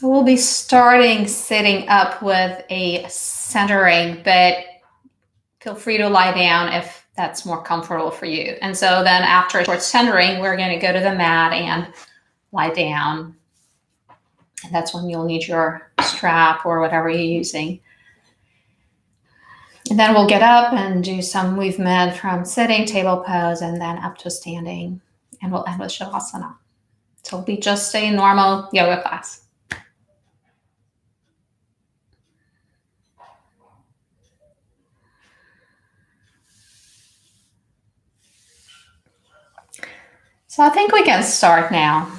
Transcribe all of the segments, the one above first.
So we'll be starting sitting up with a centering, but feel free to lie down if that's more comfortable for you. And so then after a short centering, we're going to go to the mat and lie down. And that's when you'll need your strap or whatever you're using. And then we'll get up and do some movement from sitting, table pose, and then up to standing. And we'll end with Savasana. So it'll be just a normal yoga class. So I think we can start now.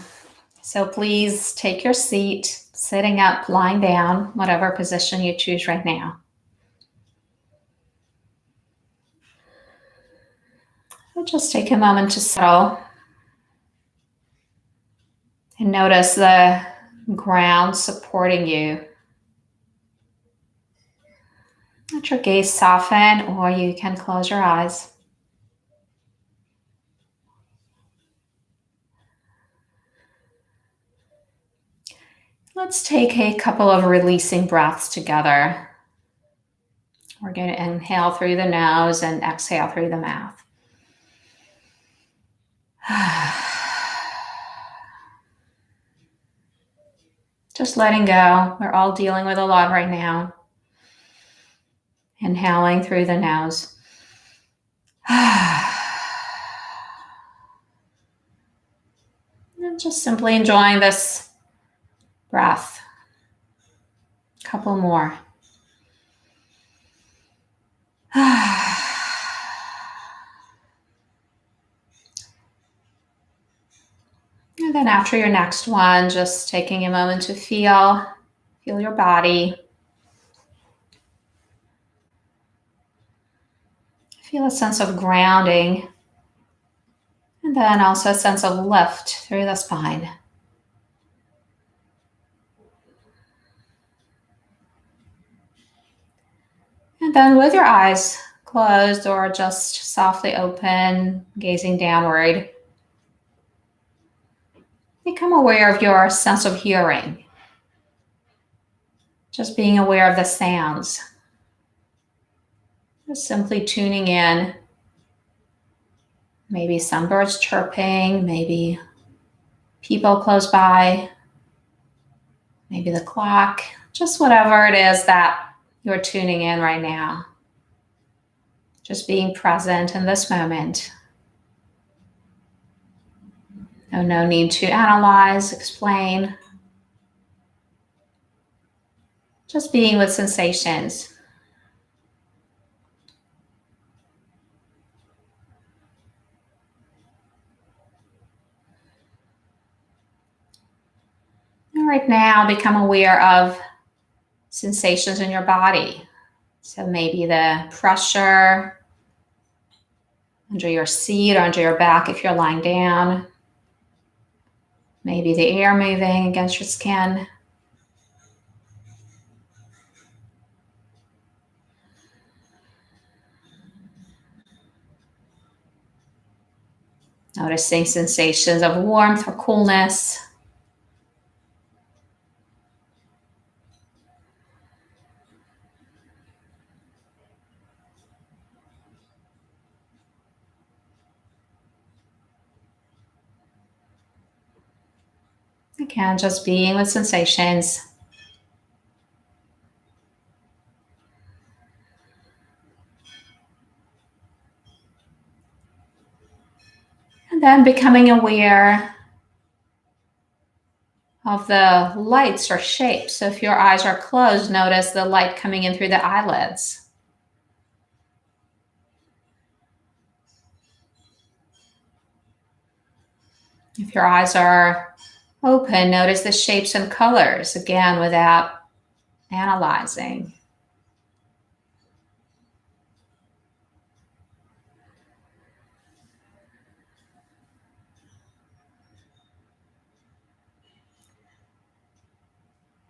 So please take your seat, sitting up, lying down, whatever position you choose right now. So just take a moment to settle and notice the ground supporting you. Let your gaze soften, or you can close your eyes. Let's take a couple of releasing breaths together. We're going to inhale through the nose and exhale through the mouth. Just letting go. We're all dealing with a lot right now. Inhaling through the nose. And just simply enjoying this breath. A couple more. And then after your next one, just taking a moment to feel your body. Feel a sense of grounding. And then also a sense of lift through the spine. And then with your eyes closed or just softly open, gazing downward, become aware of your sense of hearing. Just being aware of the sounds. Just simply tuning in. Maybe some birds chirping, maybe people close by, maybe the clock, just whatever it is that you're tuning in right now. Just being present in this moment. No need to analyze, explain. Just being with sensations. And right now, become aware of sensations in your body. So maybe the pressure under your seat or under your back if you're lying down. Maybe the air moving against your skin. Noticing sensations of warmth or coolness. Again, just being with sensations. And then becoming aware of the lights or shapes. So if your eyes are closed, notice the light coming in through the eyelids. If your eyes are open, notice the shapes and colors, again, without analyzing.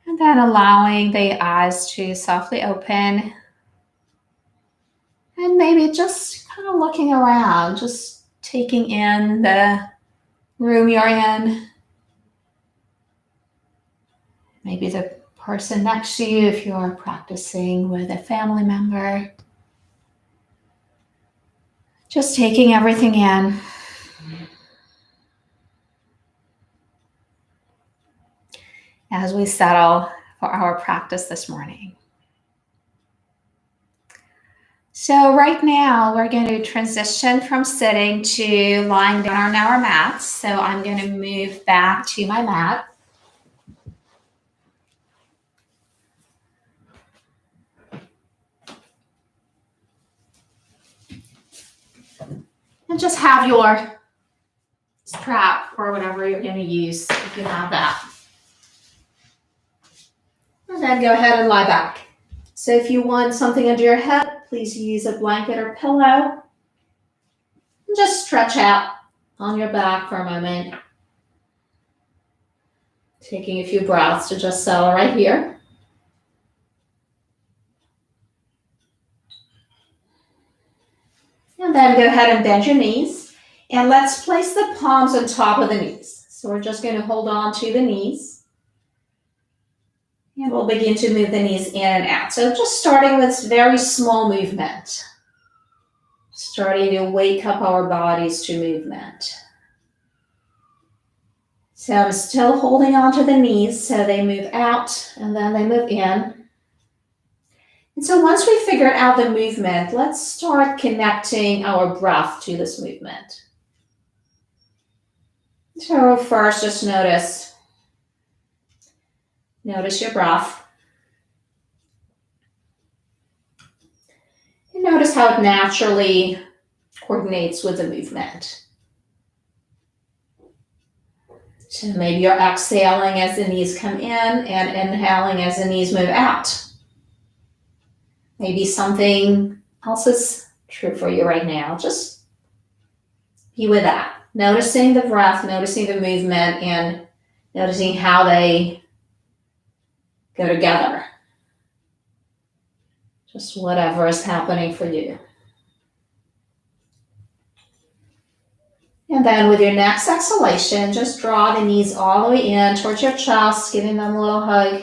And then allowing the eyes to softly open. And maybe just kind of looking around, just taking in the room you're in. maybe the person next to you if you're practicing with a family member. Just taking everything in. As we settle for our practice this morning. So right now we're going to transition from sitting to lying down on our mats. So I'm going to move back to my mat. And just have your strap or whatever you're going to use if you have that. And then go ahead and lie back. So if you want something under your head, please use a blanket or pillow. And just stretch out on your back for a moment. Taking a few breaths to just settle right here. And then go ahead and bend your knees. And let's place the palms on top of the knees. So we're just going to hold on to the knees. And we'll begin to move the knees in and out. So just starting with very small movement. Starting to wake up our bodies to movement. So I'm still holding on to the knees so they move out and then they move in. And so once we figured out the movement, let's start connecting our breath to this movement. So first, just notice your breath. And notice how it naturally coordinates with the movement. So maybe you're exhaling as the knees come in and inhaling as the knees move out. Maybe something else is true for you right now. Just be with that. Noticing the breath, noticing the movement, and noticing how they go together. Just whatever is happening for you. And then with your next exhalation, just draw the knees all the way in towards your chest, giving them a little hug.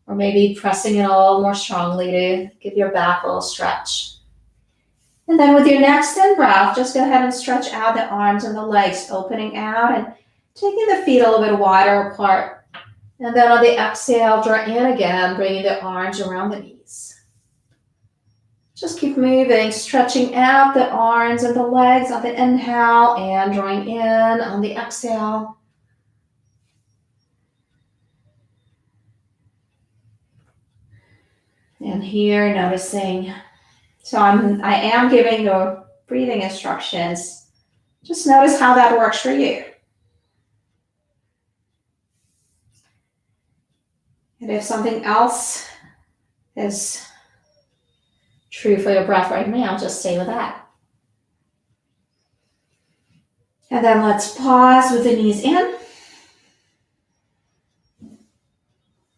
Or maybe pressing it a little more strongly to give your back a little stretch. And then with your next in breath, just go ahead and stretch out the arms and the legs, opening out and taking the feet a little bit wider apart. And then on the exhale, draw in again, bringing the arms around the knees. Just keep moving, stretching out the arms and the legs on the inhale and drawing in on the exhale. And here, noticing. So I am giving the breathing instructions. Just notice how that works for you. And if something else is true for your breath right now, just stay with that. And then let's pause with the knees in.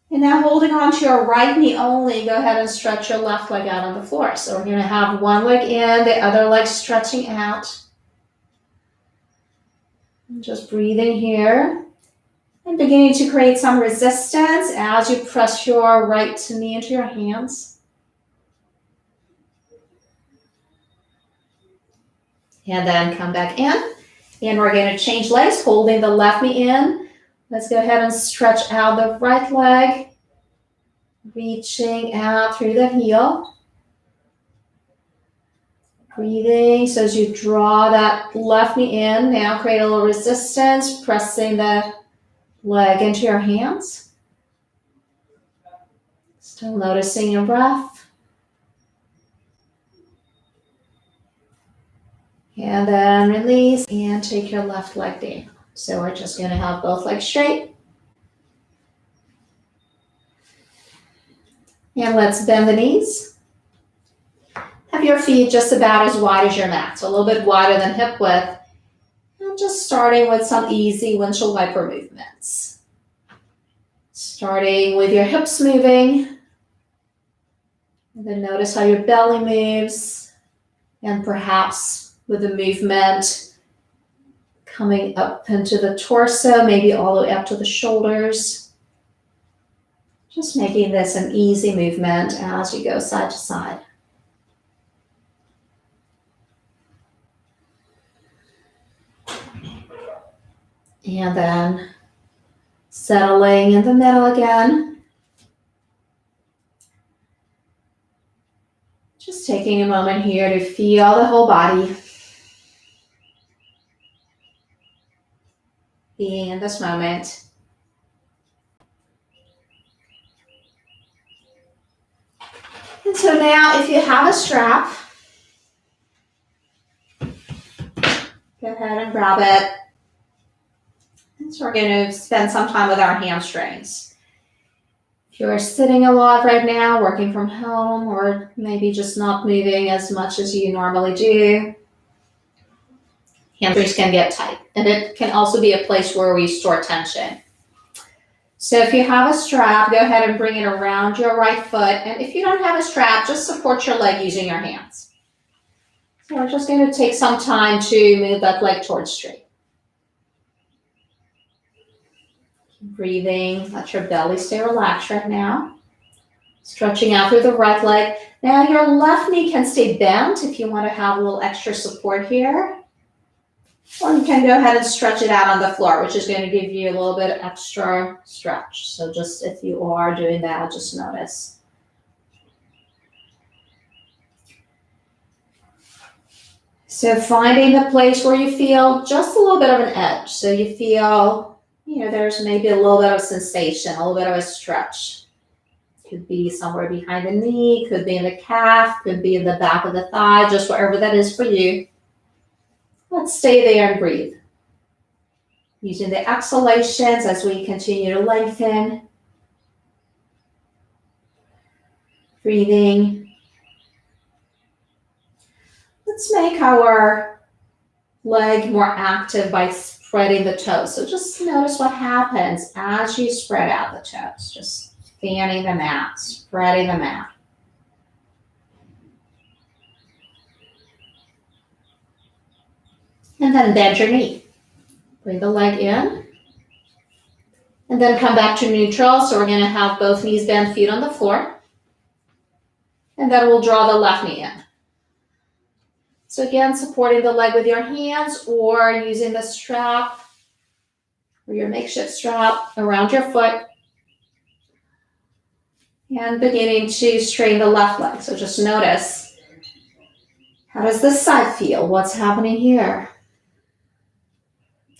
And now holding on to your right knee only, go ahead and stretch your left leg out on the floor. So we're going to have one leg in, the other leg stretching out. And just breathing here. And beginning to create some resistance as you press your right knee into your hands. And then come back in. And we're going to change legs, holding the left knee in. Let's go ahead and stretch out the right leg, reaching out through the heel. Breathing, so as you draw that left knee in, now create a little resistance, pressing the leg into your hands. Still noticing your breath. And then release and take your left leg down. So we're just going to have both legs straight. And let's bend the knees. Have your feet just about as wide as your mat, so a little bit wider than hip width. And just starting with some easy windshield wiper movements. Starting with your hips moving. And then notice how your belly moves. And perhaps with the movement coming up into the torso, maybe all the way up to the shoulders. Just making this an easy movement as you go side to side. And then settling in the middle again. Just taking a moment here to feel the whole body. Being in this moment. And so now if you have a strap, go ahead and grab it. And so we're going to spend some time with our hamstrings. If you're sitting a lot right now, working from home, or maybe just not moving as much as you normally do, hamstrings can get tight. And it can also be a place where we store tension. So if you have a strap, go ahead and bring it around your right foot. And if you don't have a strap, just support your leg using your hands. So we're just going to take some time to move that leg towards straight. Breathing, let your belly stay relaxed right now. Stretching out through the right leg. Now your left knee can stay bent if you want to have a little extra support here. Or you can go ahead and stretch it out on the floor, which is going to give you a little bit of extra stretch. So just if you are doing that, just notice. So finding the place where you feel just a little bit of an edge. So you feel, there's maybe a little bit of sensation, a little bit of a stretch. Could be somewhere behind the knee, could be in the calf, could be in the back of the thigh, just wherever that is for you. Let's stay there and breathe. Using the exhalations as we continue to lengthen. Breathing. Let's make our leg more active by spreading the toes. So just notice what happens as you spread out the toes. Just fanning them out, spreading them out. And then bend your knee. Bring the leg in. And then come back to neutral. So we're going to have both knees bent, feet on the floor. And then we'll draw the left knee in. So again, supporting the leg with your hands or using the strap or your makeshift strap around your foot. And beginning to straighten the left leg. So just notice, how does this side feel? What's happening here?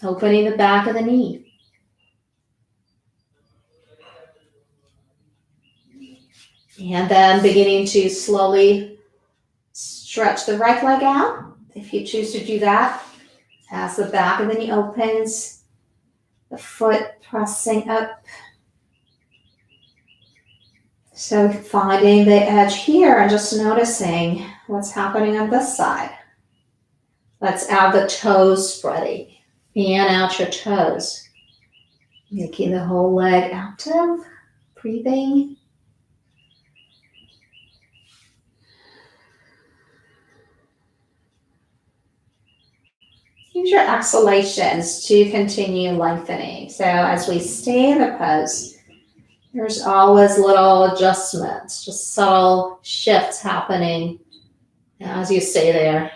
Opening the back of the knee. And then beginning to slowly stretch the right leg out. If you choose to do that, as the back of the knee opens, the foot pressing up. So finding the edge here and just noticing what's happening on this side. Let's add the toes spreading. Fan out your toes. Making the whole leg active. Breathing. Use your exhalations to continue lengthening. So as we stay in the pose, there's always little adjustments, just subtle shifts happening as you stay there.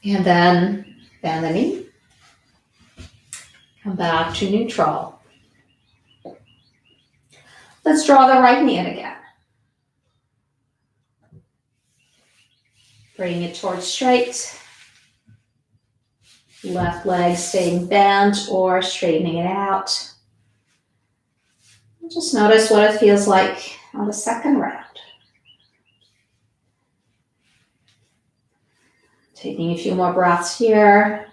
And then bend the knee. Come back to neutral. Let's draw the right knee in again. Bring it towards straight. Left leg staying bent or straightening it out. And just notice what it feels like on the second round. Taking a few more breaths here.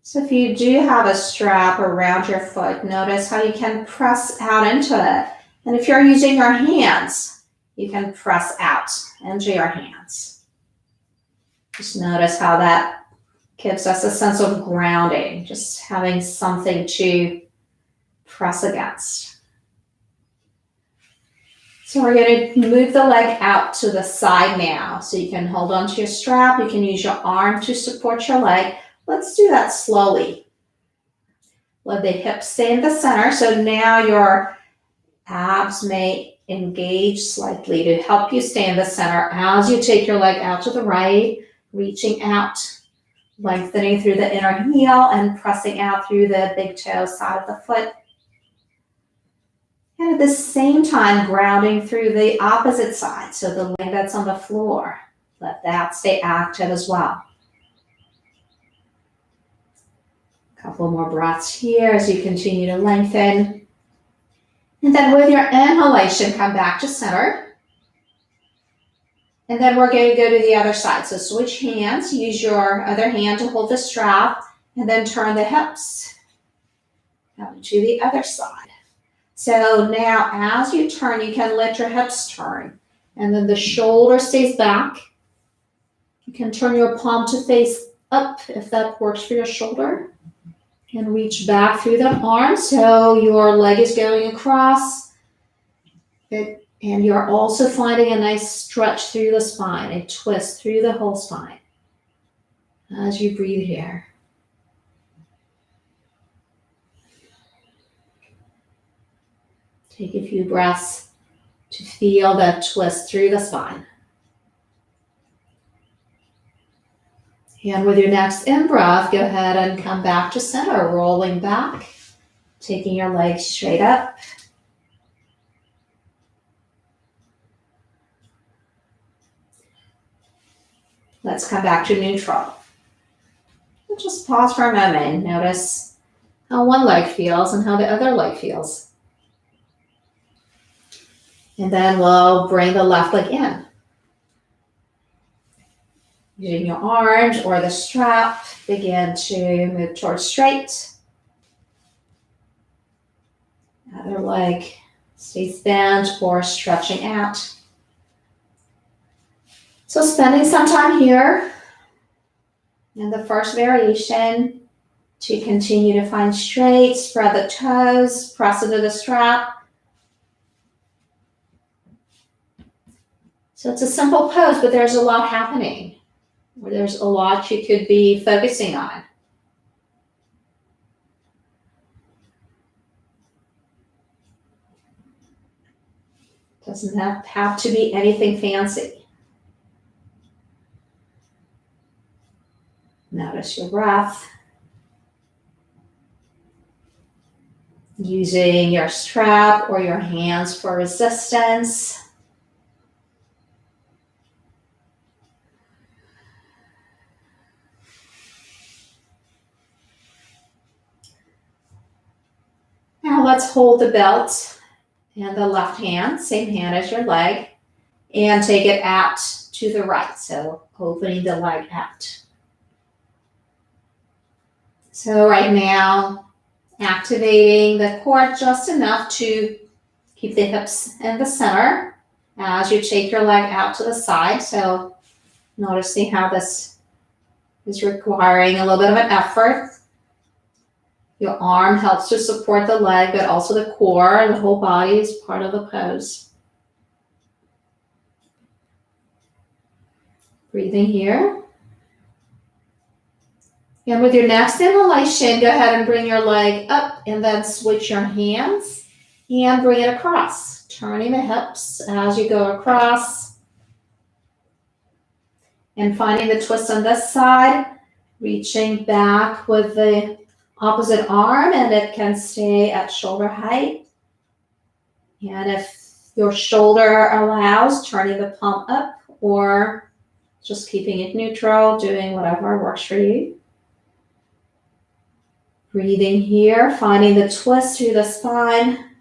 So if you do have a strap around your foot, notice how you can press out into it. And if you're using your hands, you can press out into your hands. Just notice how that gives us a sense of grounding, just having something to press against. So we're going to move the leg out to the side now. So you can hold on to your strap. You can use your arm to support your leg, Let's do that slowly. Let the hips stay in the center. So now your abs may engage slightly to help you stay in the center as you take your leg out to the right, reaching out, lengthening through the inner heel and pressing out through the big toe side of the foot. And at the same time, grounding through the opposite side. So the leg that's on the floor, let that stay active as well. A couple more breaths here as you continue to lengthen. And then with your inhalation, come back to center. And then we're going to go to the other side. So switch hands, use your other hand to hold the strap, and then turn the hips out to the other side. So now as you turn, you can let your hips turn. And then the shoulder stays back. You can turn your palm to face up if that works for your shoulder. And reach back through the arm so your leg is going across. And you're also finding a nice stretch through the spine, a twist through the whole spine as you breathe here. Take a few breaths to feel that twist through the spine. And with your next in-breath, go ahead and come back to center, rolling back, taking your legs straight up. Let's come back to neutral. And just pause for a moment. Notice how one leg feels and how the other leg feels. And then we'll bring the left leg in. Using your arms or the strap, begin to move towards straight. Other leg stays bent or stretching out. So spending some time here in the first variation to continue to find straight, spread the toes, press into the strap. So it's a simple pose, but there's a lot happening. Or there's a lot you could be focusing on. Doesn't have to be anything fancy. Notice your breath. Using your strap or your hands for resistance. Now let's hold the belt and the left hand, same hand as your leg, and take it out to the right. So opening the leg out. So right now, activating the core just enough to keep the hips in the center as you take your leg out to the side. So noticing how this is requiring a little bit of an effort. Your arm helps to support the leg, but also the core, the whole body is part of the pose. Breathing here. And with your next inhalation, go ahead and bring your leg up and then switch your hands and bring it across. Turning the hips as you go across. And finding the twist on this side, reaching back with the opposite arm, and it can stay at shoulder height. And if your shoulder allows, turning the palm up or just keeping it neutral, doing whatever works for you. Breathing here, finding the twist through the spine,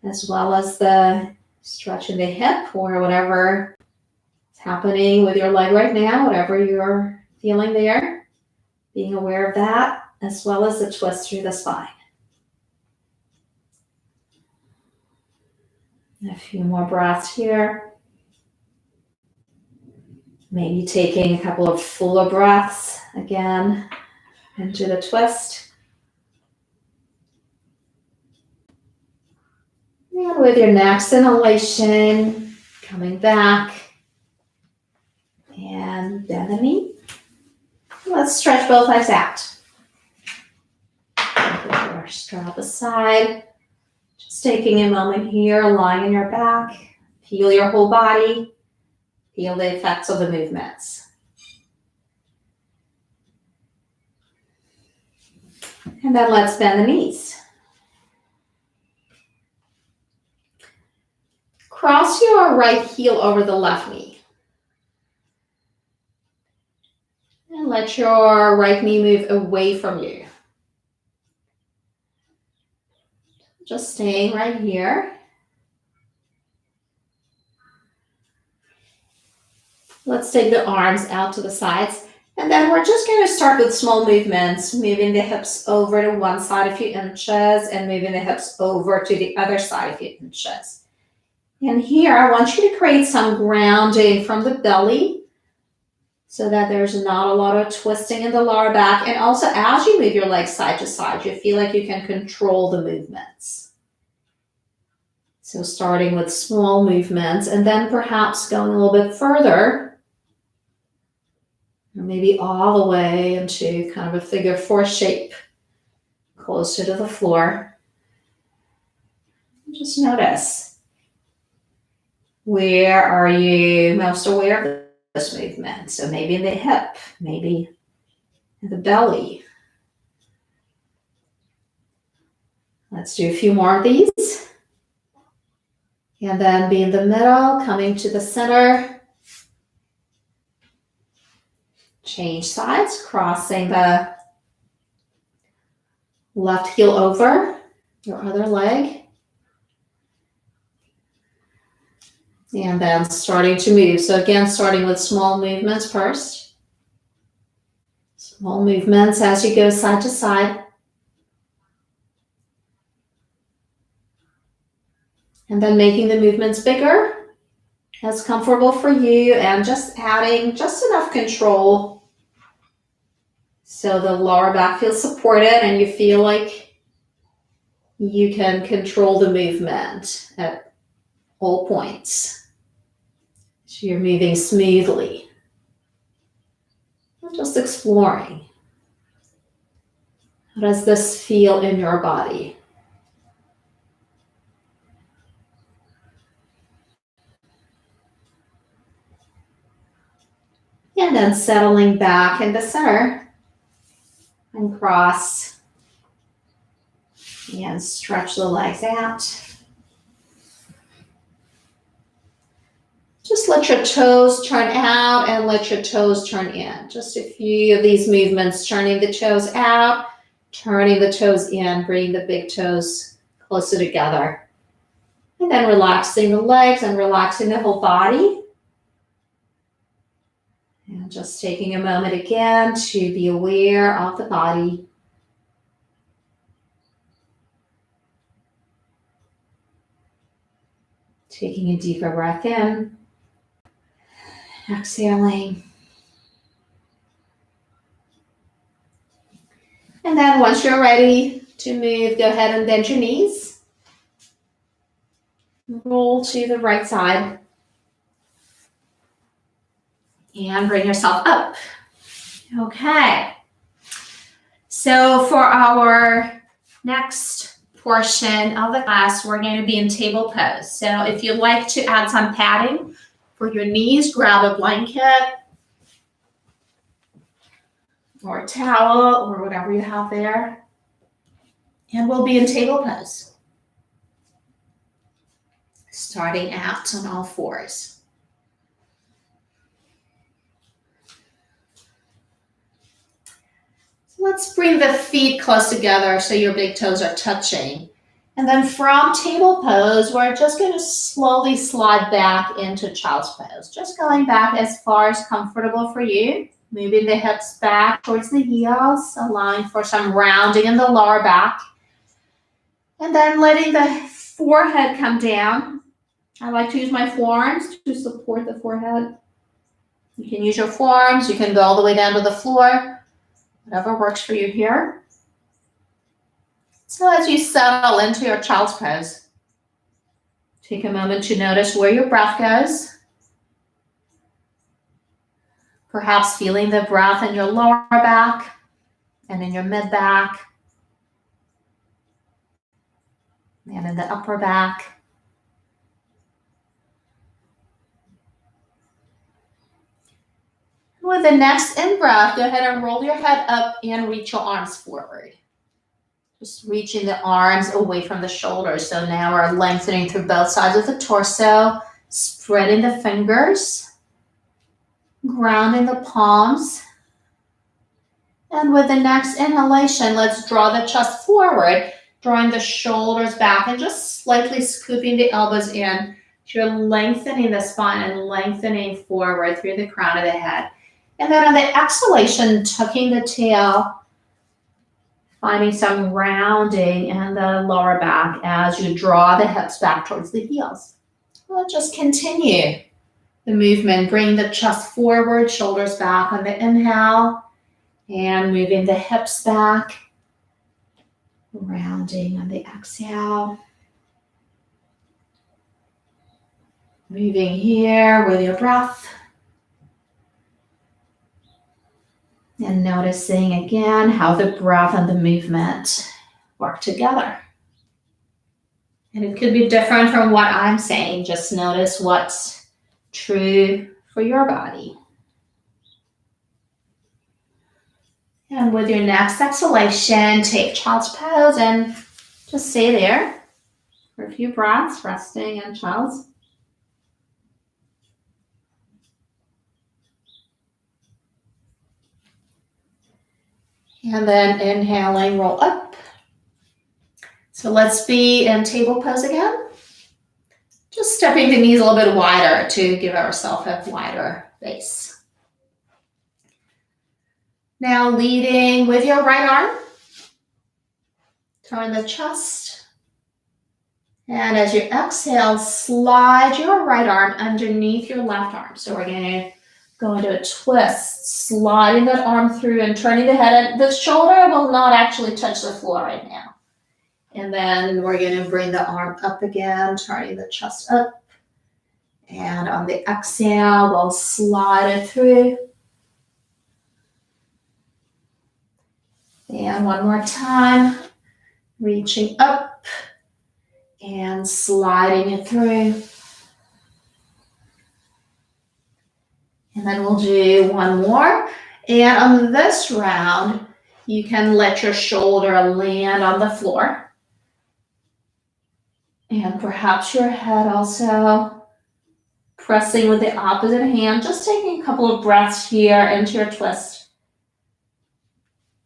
as well as the stretch in the hip or whatever is happening with your leg right now, whatever you're feeling there. Being aware of that, as well as the twist through the spine. A few more breaths here. Maybe taking a couple of fuller breaths again into the twist. And with your next inhalation, coming back and bend the knee. Let's Let's stretch both legs out. Put your strap aside. Just taking a moment here, lying on your back. Feel your whole body. Feel the effects of the movements. And then let's bend the knees. Cross your right heel over the left knee. And let your right knee move away from you. Just staying right here. Let's take the arms out to the sides. And then we're just going to start with small movements, moving the hips over to one side a few inches and moving the hips over to the other side a few inches. And here, I want you to create some grounding from the belly so that there's not a lot of twisting in the lower back. And also, as you move your legs side to side, you feel like you can control the movements. So starting with small movements and then perhaps going a little bit further, or maybe all the way into kind of a figure four shape, closer to the floor. Just notice, where are you most aware of this movement? So maybe in the hip, maybe in the belly. Let's do a few more of these. And then be in the middle, coming to the center. Change sides, crossing the left heel over your other leg. And then starting to move. So again, starting with small movements first. Small movements as you go side to side. And then making the movements bigger, as comfortable for you, and just adding just enough control so the lower back feels supported and you feel like you can control the movement at all points. So you're moving smoothly. Just exploring. How does this feel in your body? And then settling back in the center and cross and stretch the legs out. Just let your toes turn out and let your toes turn in. Just a few of these movements, turning the toes out, turning the toes in, bringing the big toes closer together. And then relaxing the legs and relaxing the whole body. And just taking a moment again to be aware of the body. Taking a deeper breath in. Exhaling. And then once you're ready to move, go ahead and bend your knees. Roll to the right side. And bring yourself up. Okay. So for our next portion of the class, we're going to be in table pose. So if you'd like to add some padding for your knees, grab a blanket or a towel or whatever you have there. And we'll be in table pose. Starting out on all fours. Let's bring the feet close together so your big toes are touching. And then from table pose, we're just going to slowly slide back into child's pose. Just going back as far as comfortable for you. Moving the hips back towards the heels, allowing for some rounding in the lower back. And then letting the forehead come down. I like to use my forearms to support the forehead. You can use your forearms. You can go all the way down to the floor. Whatever works for you here. So as you settle into your child's pose, take a moment to notice where your breath goes. Perhaps feeling the breath in your lower back and in your mid back and in the upper back. With the next in-breath, go ahead and roll your head up and reach your arms forward. Just reaching the arms away from the shoulders. So now we're lengthening through both sides of the torso, spreading the fingers, grounding the palms. And with the next inhalation, let's draw the chest forward, drawing the shoulders back and just slightly scooping the elbows in. So you're lengthening the spine and lengthening forward through the crown of the head. And then on the exhalation, tucking the tail, finding some rounding in the lower back as you draw the hips back towards the heels. We'll just continue the movement, bring the chest forward, shoulders back on the inhale, and moving the hips back, rounding on the exhale. Moving here with your breath. And noticing again how the breath and the movement work together. And it could be different from what I'm saying. Just notice what's true for your body. And with your next exhalation, take child's pose and just stay there for a few breaths, resting in child's. And then inhaling, roll up. So let's be in table pose again. Just stepping the knees a little bit wider to give ourselves a wider base. Now leading with your right arm. Turn the chest. And as you exhale, slide your right arm underneath your left arm. So we're going to go into a twist, sliding that arm through and turning the head. And the shoulder will not actually touch the floor right now. And then we're going to bring the arm up again, turning the chest up. And on the exhale, we'll slide it through. And one more time, reaching up and sliding it through. And then we'll do one more. And on this round, you can let your shoulder land on the floor. And perhaps your head also pressing with the opposite hand. Just taking a couple of breaths here into your twist.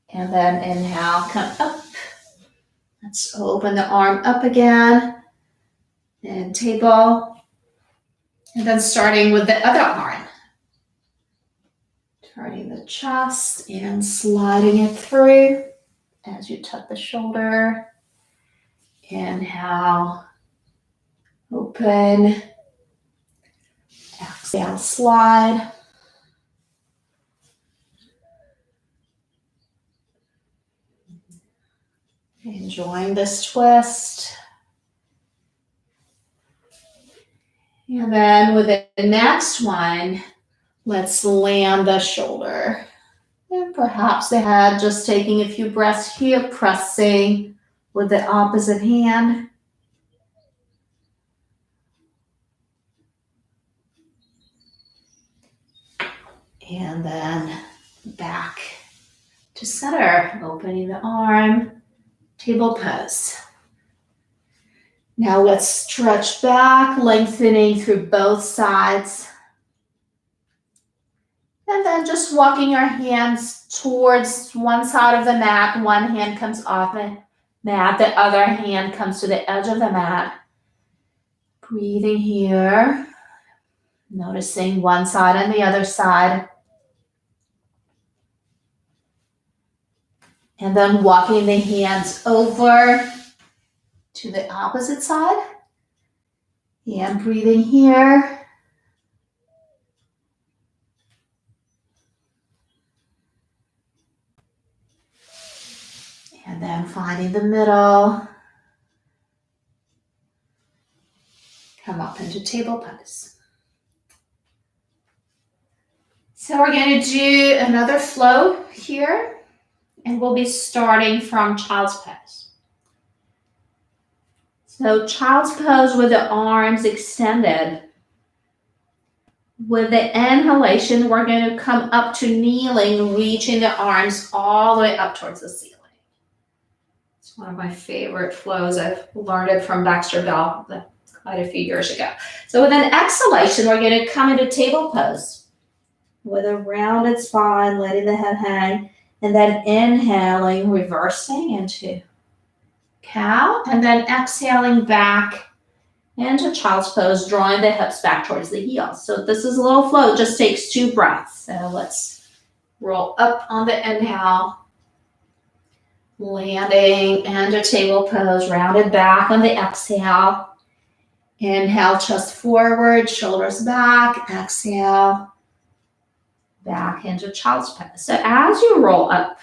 And then inhale, come up. Let's open the arm up again. And table. And then starting with the other arm. Turning the chest and sliding it through as you tuck the shoulder. Inhale, open. Exhale, slide. Enjoying this twist. And then with the next one, let's land the shoulder. And perhaps the head, just taking a few breaths here, pressing with the opposite hand. And then back to center, opening the arm, table pose. Now let's stretch back, lengthening through both sides. And then just walking your hands towards one side of the mat. One hand comes off the mat, the other hand comes to the edge of the mat. Breathing here, noticing one side and the other side. And then walking the hands over to the opposite side. And breathing here. And then finding the middle. Come up into table pose. So we're going to do another flow here, and we'll be starting from child's pose. So child's pose with the arms extended. With the inhalation, we're going to come up to kneeling, reaching the arms all the way up towards the ceiling. It's one of my favorite flows. I've learned it from Baxter Bell quite a few years ago. So with an exhalation, we're going to come into table pose with a rounded spine, letting the head hang, and then inhaling, reversing into cow, and then exhaling back into child's pose, drawing the hips back towards the heels. So this is a little flow, it just takes 2 breaths. So let's roll up on the inhale, landing into table pose, rounded back on the exhale. Inhale, chest forward, shoulders back, exhale, back into child's pose. So as you roll up,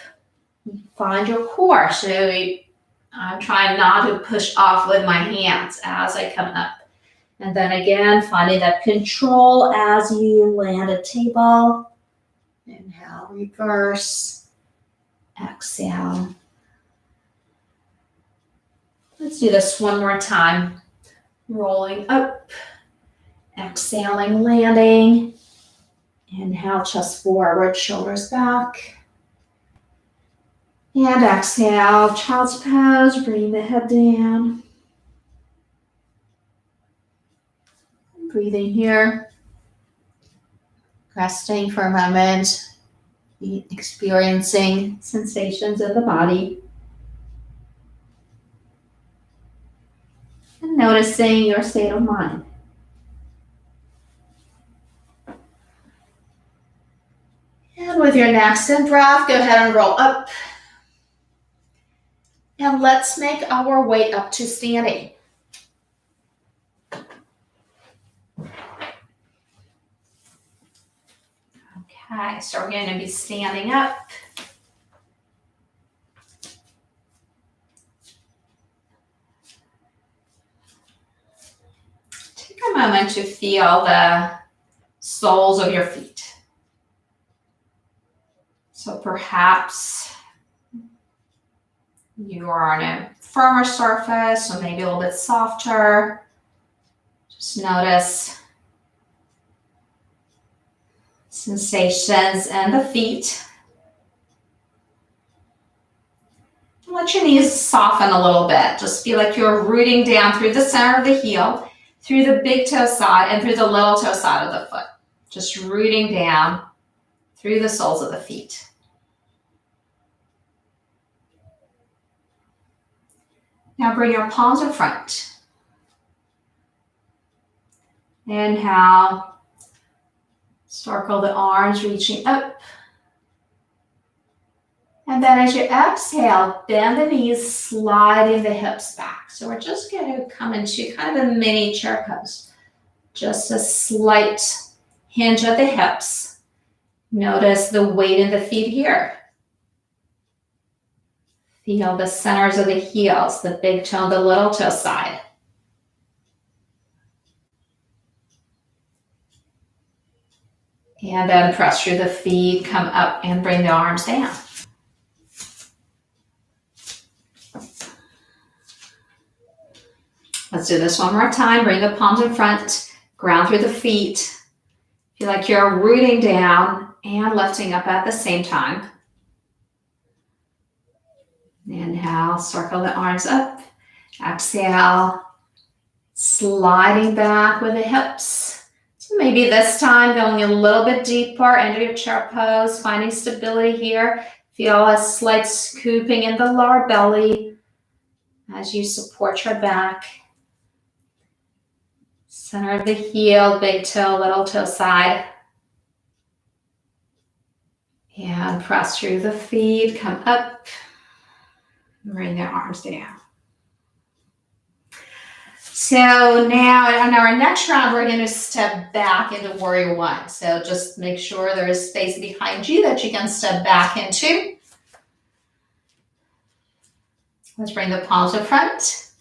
find your core. So I'm trying not to push off with my hands as I come up. And then again, finding that control as you land a table. Inhale, reverse, exhale. Let's do this one more time. Rolling up, exhaling, landing. Inhale, chest forward, shoulders back. And exhale, child's pose, bring the head down. Breathing here. Resting for a moment. Experiencing sensations in the body. And noticing your state of mind. And with your next in-breath, go ahead and roll up. And let's make our way up to standing. Okay, so we're going to be standing up. Take a moment to feel the soles of your feet. So perhaps you are on a firmer surface or maybe a little bit softer. Just notice sensations in the feet. Let your knees soften a little bit. Just feel like you're rooting down through the center of the heel, through the big toe side, and through the little toe side of the foot. Just rooting down through the soles of the feet. Now bring your palms in front. Inhale. Circle the arms, reaching up. And then as you exhale, bend the knees, sliding the hips back. So we're just going to come into kind of a mini chair pose. Just a slight hinge at the hips. Notice the weight in the feet here. Feel the centers of the heels, the big toe and the little toe side. And then press through the feet, come up and bring the arms down. Let's do this one more time. Bring the palms in front, ground through the feet. Feel like you're rooting down and lifting up at the same time. Inhale, circle the arms up. Exhale, sliding back with the hips. So maybe this time going a little bit deeper into your chair pose, finding stability here. Feel a slight scooping in the lower belly as you support your back. Center of the heel, big toe, little toe side. And press through the feet, come up. Bring the arms down. So now on our next round, we're going to step back into Warrior One. So just make sure there is space behind you that you can step back into. Let's bring the palms in front.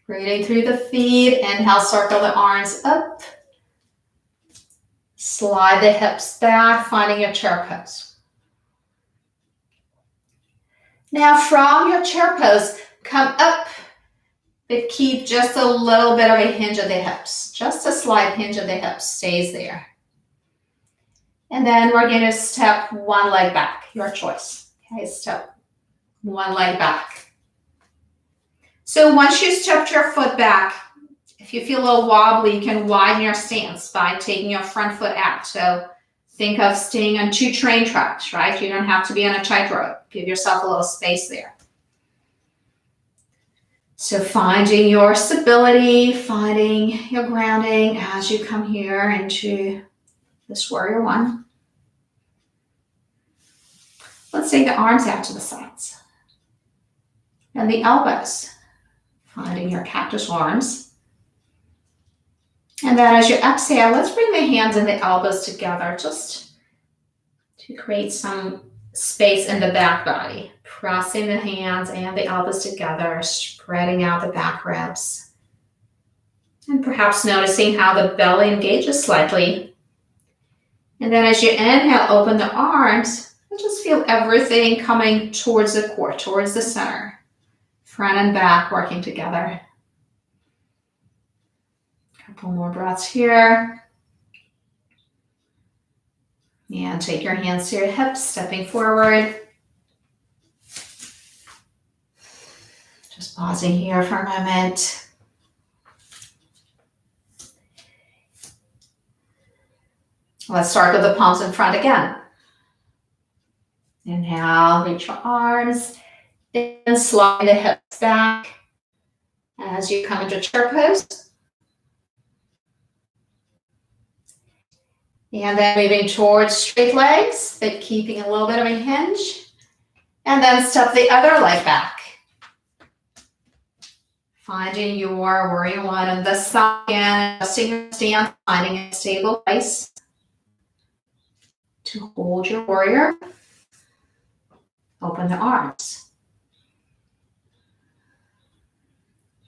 Breathing through the feet. Inhale, circle the arms up. Slide the hips back, finding your chair pose. Now from your chair pose, come up, but keep just a little bit of a hinge of the hips. Just a slight hinge of the hips stays there. And then we're going to step one leg back, your choice. Okay, step one leg back. So once you stepped your foot back, if you feel a little wobbly, you can widen your stance by taking your front foot out. So think of staying on 2 train tracks, right? You don't have to be on a tightrope. Give yourself a little space there. So finding your stability, finding your grounding as you come here into this warrior one. Let's take the arms out to the sides. And the elbows. Finding your cactus arms. And then as you exhale, let's bring the hands and the elbows together just to create some space in the back body. Pressing the hands and the elbows together, spreading out the back ribs. And perhaps noticing how the belly engages slightly. And then as you inhale, open the arms, and just feel everything coming towards the core, towards the center. Front and back working together. Couple more breaths here. And take your hands to your hips, stepping forward. Just pausing here for a moment. Let's start with the palms in front again. Inhale, reach your arms. Then slide the hips back as you come into chair pose. And then moving towards straight legs, but keeping a little bit of a hinge. And then step the other leg back. Finding your warrior one on this side again, adjusting your stance, finding a stable place to hold your warrior. Open the arms.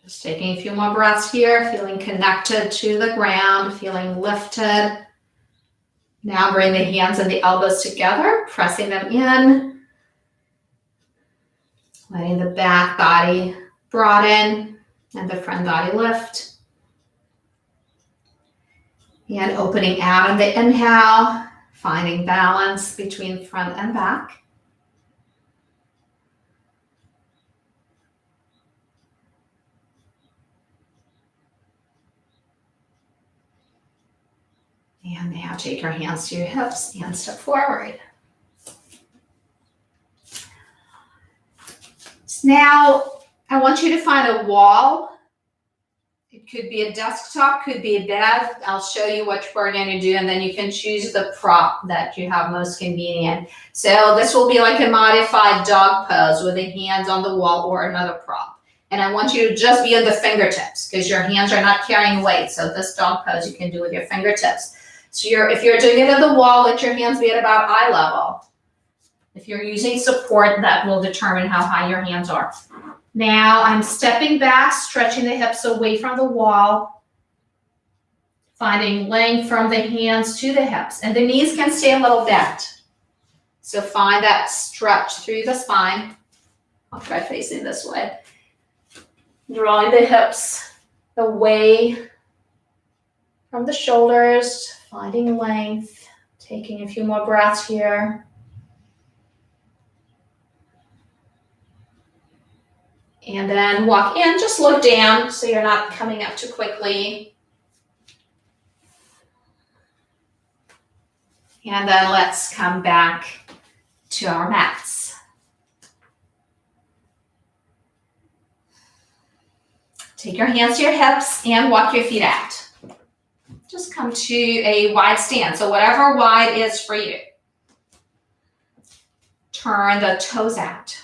Just taking a few more breaths here, feeling connected to the ground, feeling lifted. Now bring the hands and the elbows together, pressing them in. Letting the back body broaden and the front body lift. And opening out on the inhale, finding balance between front and back. And now take your hands to your hips and step forward. So now I want you to find a wall. It could be a desktop, could be a bed. I'll show you what we're going to do, and then you can choose the prop that you have most convenient. So this will be like a modified dog pose with the hands on the wall or another prop. And I want you to just be on the fingertips because your hands are not carrying weight. So this dog pose you can do with your fingertips. So if you're doing it on the wall, let your hands be at about eye level. If you're using support, that will determine how high your hands are. Now I'm stepping back, stretching the hips away from the wall, finding length from the hands to the hips. And the knees can stay a little bent. So find that stretch through the spine. I'll try facing this way. Drawing the hips away from the shoulders, finding length, taking a few more breaths here. And then walk in, just look down so you're not coming up too quickly. And then let's come back to our mats. Take your hands to your hips and walk your feet out. Just come to a wide stance, so whatever wide is for you. Turn the toes out.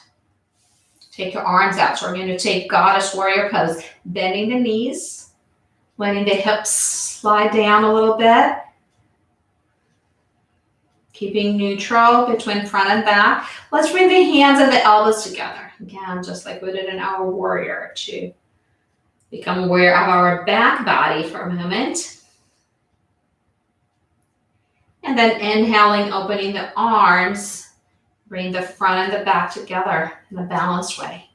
Take your arms out. So we're going to take goddess warrior pose, bending the knees, letting the hips slide down a little bit. Keeping neutral between front and back. Let's bring the hands and the elbows together. Again, just like we did in our warrior, to become aware of our back body for a moment. And then inhaling, opening the arms, bring the front and the back together in a balanced way.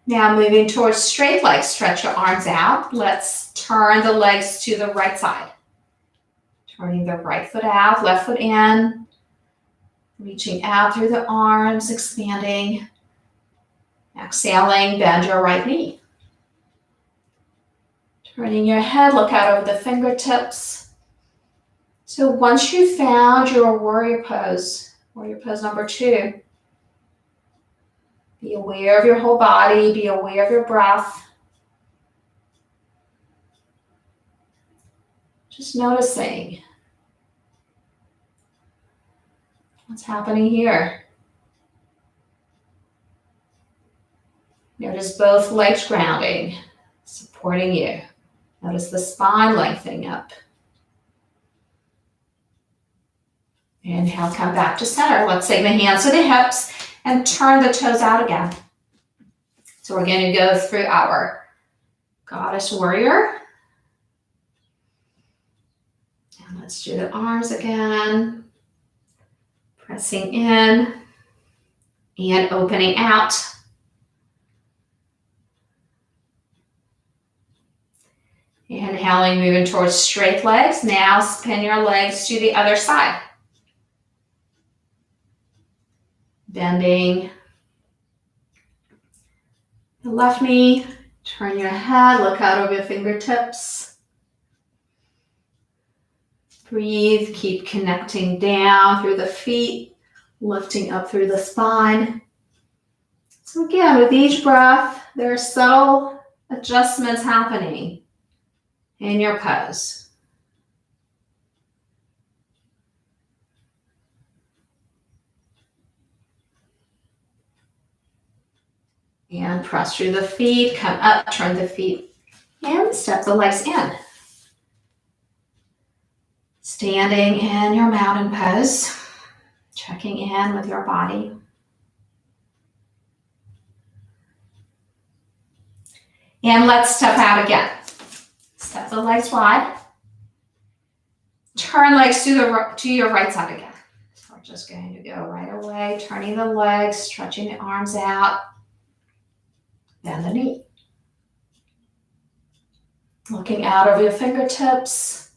Now moving towards straight legs, stretch your arms out. Let's turn the legs to the right side. Turning the right foot out, left foot in. Reaching out through the arms, expanding. Exhaling, bend your right knee. Turning your head, look out over the fingertips. So once you've found your warrior pose number 2, be aware of your whole body, be aware of your breath. Just noticing what's happening here. Notice both legs grounding, supporting you. Notice the spine lengthening up. Inhale, come back to center. Let's take the hands to the hips and turn the toes out again. So we're going to go through our goddess warrior. And let's do the arms again. Pressing in and opening out. Inhaling, moving towards straight legs. Now spin your legs to the other side. Bending the left knee. Turn your head, look out over your fingertips. Breathe, keep connecting down through the feet, lifting up through the spine. So again, with each breath, there are subtle adjustments happening in your pose. And press through the feet, come up, turn the feet in, step the legs in. Standing in your mountain pose, checking in with your body. And let's step out again. Step the legs wide. Turn legs to your right side again. So we're just going to go right away, turning the legs, stretching the arms out. Bend the knee. Looking out over your fingertips.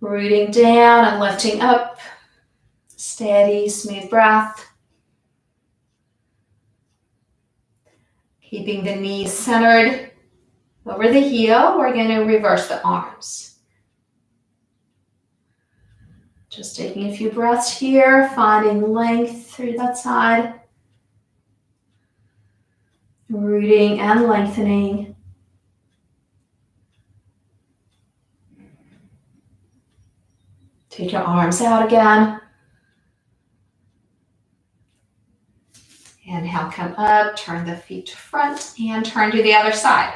Rooting down and lifting up. Steady, smooth breath. Keeping the knees centered over the heel. We're going to reverse the arms. Just taking a few breaths here, finding length through that side. Rooting and lengthening. Take your arms out again. Inhale, come up, turn the feet to front, and turn to the other side.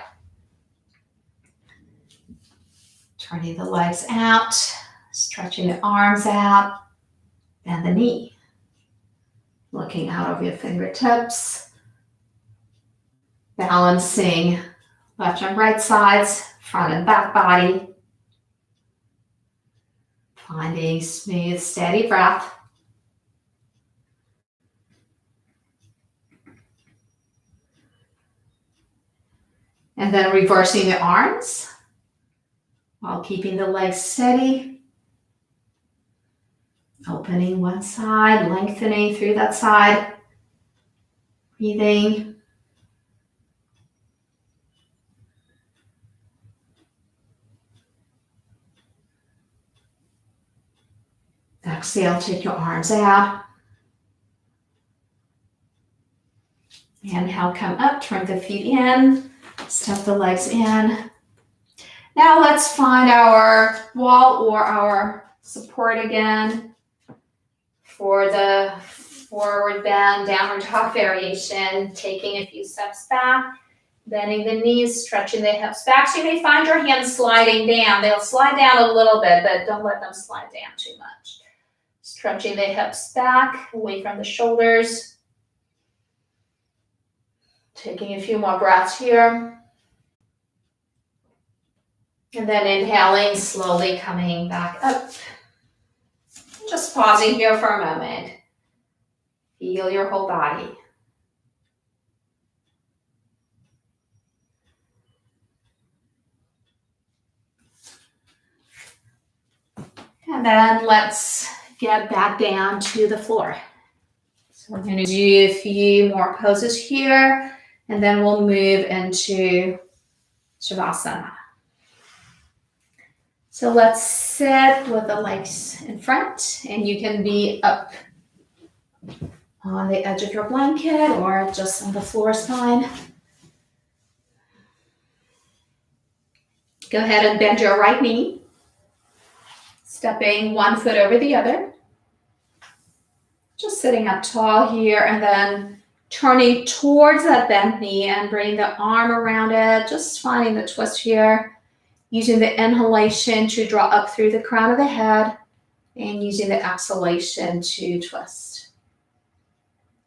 Turning the legs out, stretching the arms out, bend the knee. Looking out over your fingertips. Balancing left and right sides, front and back body. Finding smooth, steady breath. And then reversing the arms while keeping the legs steady. Opening one side, lengthening through that side. Breathing. Exhale, take your arms out. Inhale, come up, turn the feet in, step the legs in. Now let's find our wall or our support again for the forward bend, downward dog variation, taking a few steps back, bending the knees, stretching the hips back. So you may find your hands sliding down. They'll slide down a little bit, but don't let them slide down too much. Stretching the hips back, away from the shoulders. Taking a few more breaths here. And then inhaling, slowly coming back up. Just pausing here for a moment. Feel your whole body. And then let's get back down to the floor. So we're going to do a few more poses here, and then we'll move into Savasana. So let's sit with the legs in front, and you can be up on the edge of your blanket or just on the floor is fine. Go ahead and bend your right knee, stepping one foot over the other. Just sitting up tall here and then turning towards that bent knee and bring the arm around it, just finding the twist here. Using the inhalation to draw up through the crown of the head and using the exhalation to twist.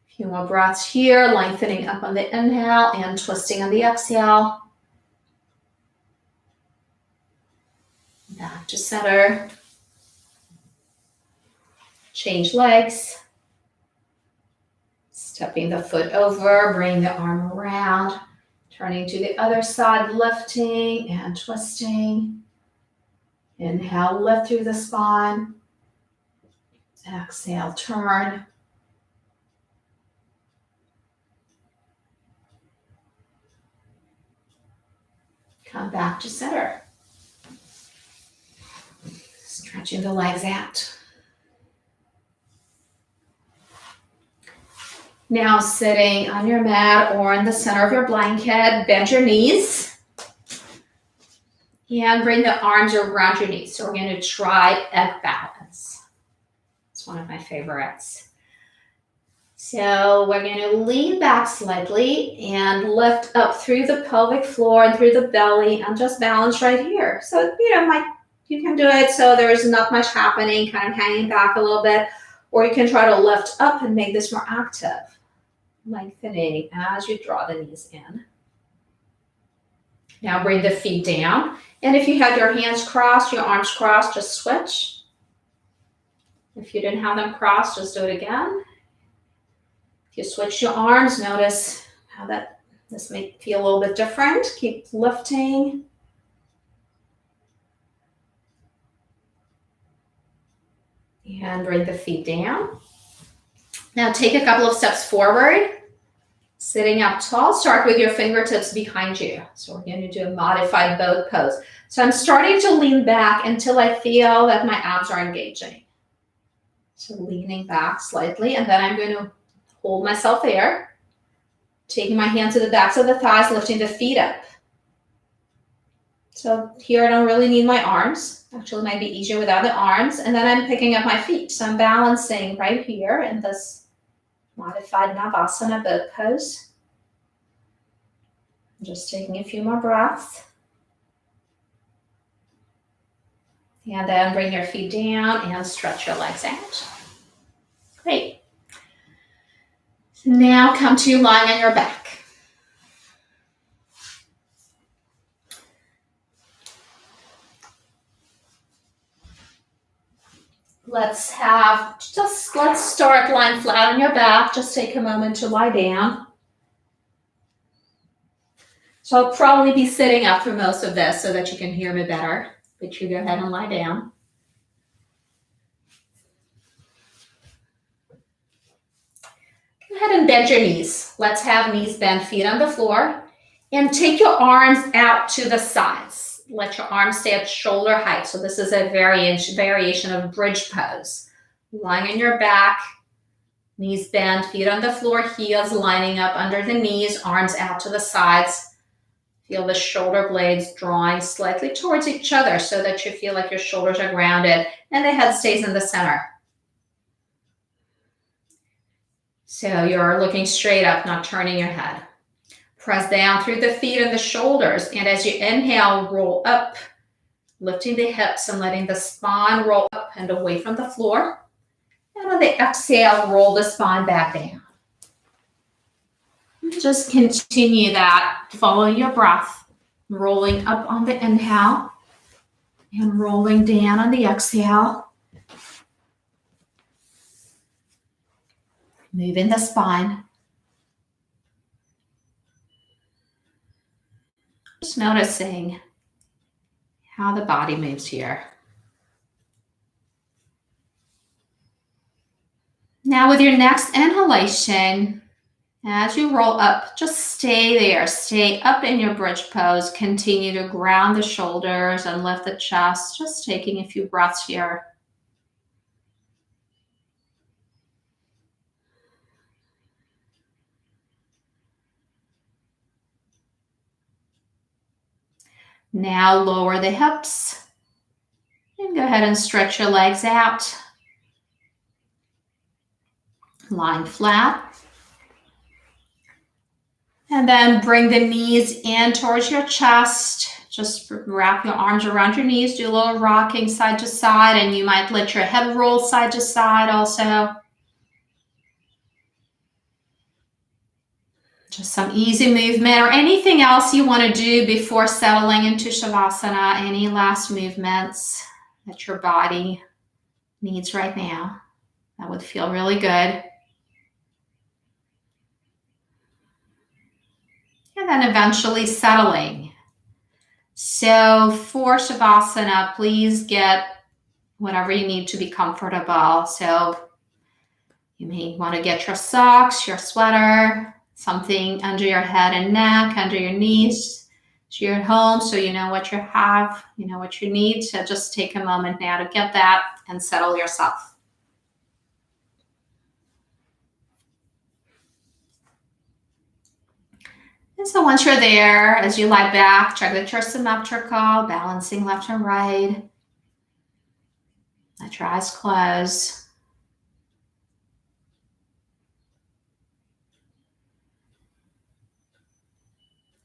A few more breaths here, lengthening up on the inhale and twisting on the exhale. Back to center. Change legs. Stepping the foot over, bring the arm around. Turning to the other side, lifting and twisting. Inhale, lift through the spine. Exhale, turn. Come back to center. Stretching the legs out. Now sitting on your mat or in the center of your blanket, bend your knees and bring the arms around your knees. So we're going to try egg balance. It's one of my favorites. So we're going to lean back slightly and lift up through the pelvic floor and through the belly and just balance right here. So, you can do it so there's not much happening, kind of hanging back a little bit, or you can try to lift up and make this more active. Lengthening as you draw the knees in. Now bring the feet down. And if you had your hands crossed, your arms crossed, just switch. If you didn't have them crossed, just do it again. If you switch your arms, notice how this may feel a little bit different. Keep lifting. And bring the feet down. Now take a couple of steps forward. Sitting up tall, start with your fingertips behind you. So we're going to do a modified boat pose. So I'm starting to lean back until I feel that my abs are engaging. So leaning back slightly, and then I'm going to hold myself there. Taking my hands to the backs of the thighs, lifting the feet up. So here I don't really need my arms. Actually, it might be easier without the arms. And then I'm picking up my feet. So I'm balancing right here in this modified Navasana boat pose. Just taking a few more breaths. And then bring your feet down and stretch your legs out. Great. So now come to lying on your back. Let's start lying flat on your back. Just take a moment to lie down. So I'll probably be sitting up for most of this so that you can hear me better. But you go ahead and lie down. Go ahead and bend your knees. Let's have knees bent, feet on the floor. And take your arms out to the sides. Let your arms stay at shoulder height. So this is a variation of bridge pose. Lying on your back, knees bent, feet on the floor, heels lining up under the knees, arms out to the sides. Feel the shoulder blades drawing slightly towards each other so that you feel like your shoulders are grounded and the head stays in the center. So you're looking straight up, not turning your head. Press down through the feet and the shoulders. And as you inhale, roll up, lifting the hips and letting the spine roll up and away from the floor. And on the exhale, roll the spine back down. Just continue that. Follow your breath. Rolling up on the inhale And rolling down on the exhale. Moving the spine. Just noticing how the body moves here. Now with your next inhalation, as you roll up, just stay there. Stay up in your bridge pose. Continue to ground the shoulders and lift the chest. Just taking a few breaths here. Now lower the hips and go ahead and stretch your legs out. Lying flat. And then bring the knees in towards your chest. Just wrap your arms around your knees. Do a little rocking side to side, and you might let your head roll side to side also. Just some easy movement or anything else you want to do before settling into Savasana. Any last movements that your body needs right now. That would feel really good. And then eventually settling. So for Savasana, please get whatever you need to be comfortable. So you may want to get your socks, your sweater, something under your head and neck, under your knees. So you're at home, so you know what you have, you know what you need. So just take a moment now to get that and settle yourself. And so once you're there, as you lie back, check that you're symmetrical, balancing left and right. Let your eyes close.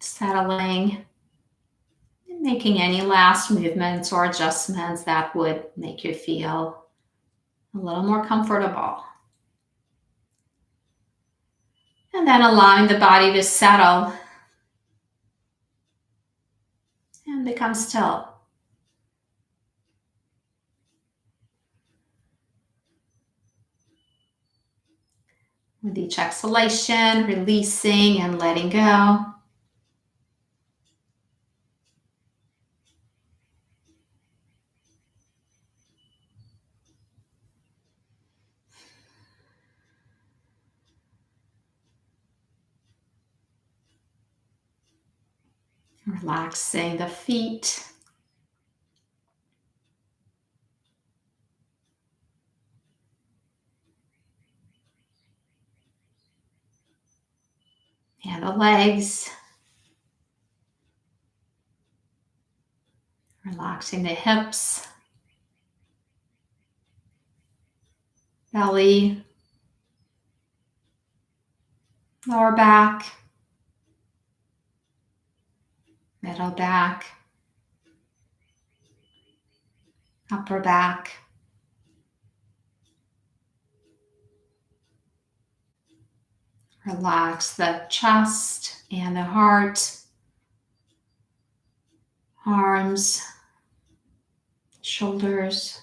Settling. And making any last movements or adjustments that would make you feel a little more comfortable. And then allowing the body to settle and become still. With each exhalation, releasing and letting go. Relaxing the feet. And the legs. Relaxing the hips. Belly. Lower back. Middle back. Upper back. Relax the chest and the heart, arms, shoulders.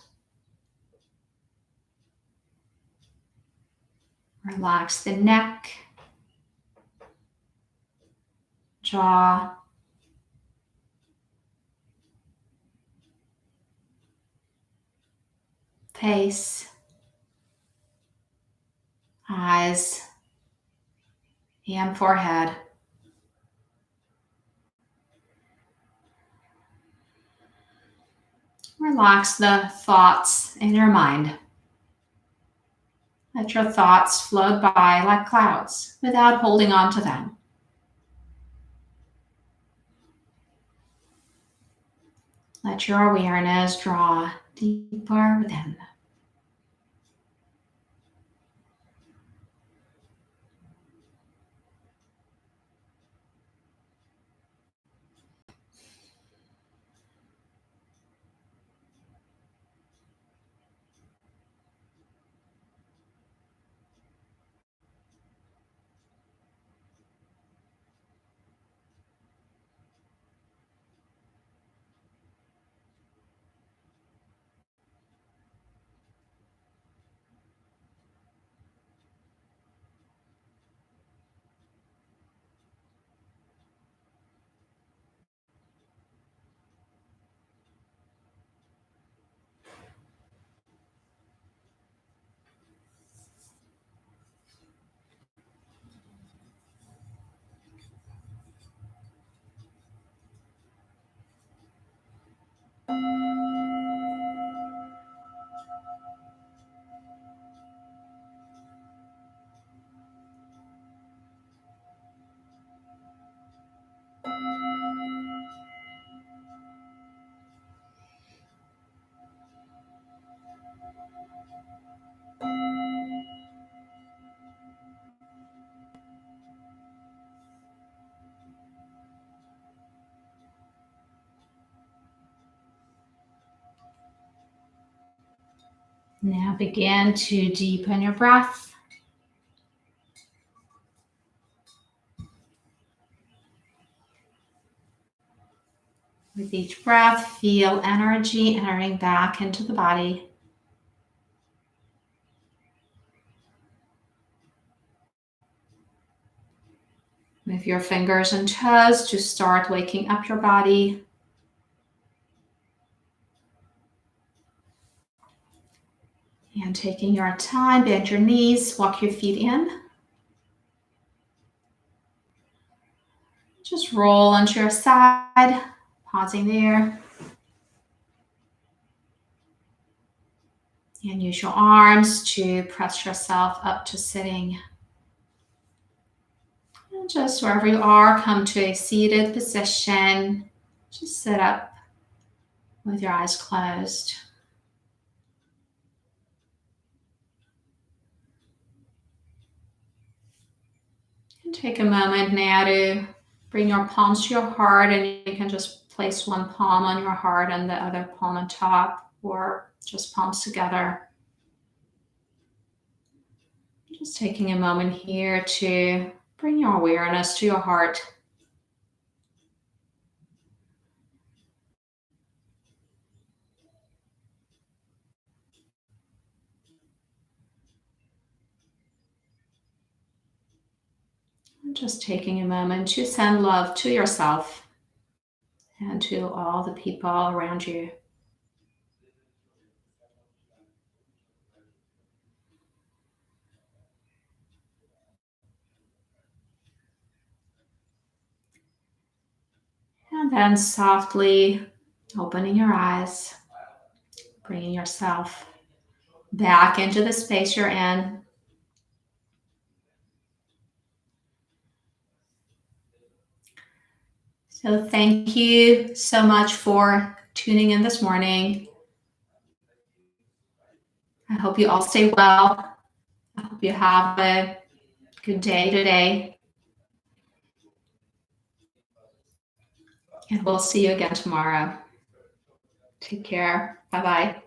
Relax the neck, jaw, face, eyes, and forehead. Relax the thoughts in your mind. Let your thoughts float by like clouds without holding on to them. Let your awareness draw deeper within. Now begin to deepen your breath. With each breath, feel energy entering back into the body. Move your fingers and toes to start waking up your body. And taking your time, bend your knees, walk your feet in. Just roll onto your side, pausing there. And use your arms to press yourself up to sitting. And just wherever you are, come to a seated position. Just sit up with your eyes closed. And take a moment now to bring your palms to your heart, and you can just place one palm on your heart and the other palm on top, or just palms together. Just taking a moment here to bring your awareness to your heart. And just taking a moment to send love to yourself and to all the people around you. And then softly opening your eyes, bringing yourself back into the space you're in. So thank you so much for tuning in this morning. I hope you all stay well. I hope you have a good day today. And we'll see you again tomorrow. Take care. Bye-bye.